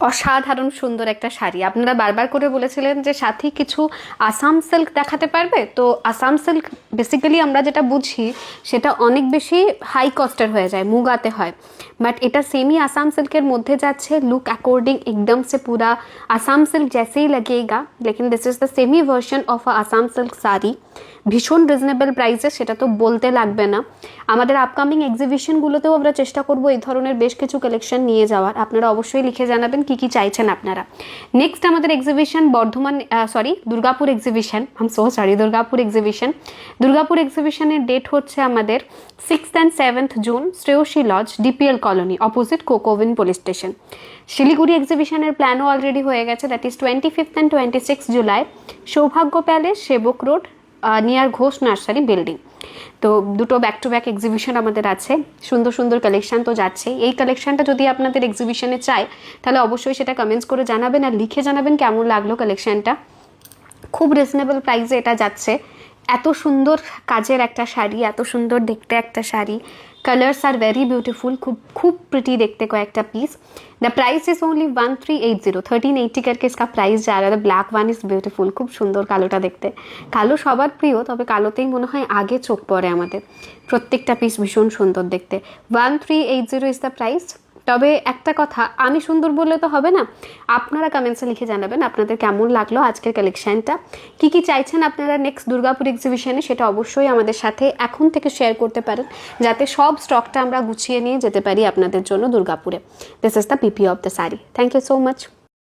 অসাধারণ সুন্দর একটা শাড়ি। আপনারা বারবার করে বলেছিলেন যে সাথী কিছু আসাম সিল্ক দেখাতে পারবে, তো আসাম সিল্ক বেসিক্যালি আমরা যেটা বুঝি সেটা অনেক বেশি হাই কস্টের হয়ে যায়, মুগাতে হয়, বাট এটা সেমি आसाम सिल्क के मध्य जाच्छे, लुक अकॉर्डिंग एकदम से पूरा आसाम सिल्क जैसे ही लगेगा, लेकिन this is the semi version of a Assam silk sari. ভীষণ রিজনেবল প্রাইসে, সেটা তো বলতে লাগবে না। আমাদের আপকামিং এক্সিবিশনগুলোতেও আমরা চেষ্টা করব এই ধরনের বেশ কিছু কালেকশন নিয়ে যাওয়ার। আপনারা অবশ্যই লিখে জানাবেন কি কি চাইছেন আপনারা। নেক্সট আমাদের এক্সিবিশন বর্ধমান, দুর্গাপুর এক্সিবিশন, দুর্গাপুর এক্সিবিশনের ডেট হচ্ছে আমাদের 6th and 7th June, Shreyashi lodge, DPL colony, opposite coke oven police station. Siliguri এক্সিবিশনের প্ল্যানও অলরেডি হয়ে গেছে, that is 25th and 26th July, সৌভাগ্য প্যালেস, সেবক road, near Ghosh nursery building. তো দুটো ব্যাক টু ব্যাক এক্সিবিশন আমাদের আছে, সুন্দর সুন্দর কালেকশন তো যাচ্ছেই। এই কালেকশনটা যদি আপনাদের এক্সিবিশনে চাই তাহলে অবশ্যই সেটা কমেন্টস করে জানাবেন আর লিখে জানাবেন কেমন লাগলো কালেকশনটা। খুব রিজনেবল প্রাইসে এটা যাচ্ছে। এত সুন্দর কাজের একটা শাড়ি, এত সুন্দর দেখতে একটা sari, colours are very beautiful, খুব খুব প্রিটি দেখতে কয়েকটা piece. The price is only 1380, 1380 करके इसका प्राइस जा रहा है। The black one is beautiful, খুব সুন্দর কালোটা দেখতে। কালো সবার প্রিয়, তবে কালোতেই মনে হয় আগে চোখ পড়ে আমাদের। প্রত্যেকটা পিস ভীষণ সুন্দর দেখতে। 1380 ইজ দ্য প্রাইস। তবে একটা কথা, আমি সুন্দর বললে তো হবে না, আপনারা কমেন্টসে লিখে জানাবেন আপনাদের কেমন লাগলো আজকের কালেকশানটা, কী কী চাইছেন আপনারা নেক্সট দুর্গাপুর এক্সিবিশনে, সেটা অবশ্যই আমাদের সাথে এখন থেকে শেয়ার করতে পারেন, যাতে সব স্টকটা আমরা গুছিয়ে নিয়ে যেতে পারি আপনাদের জন্য দুর্গাপুরে। This is the PP of the sari. Thank you so much.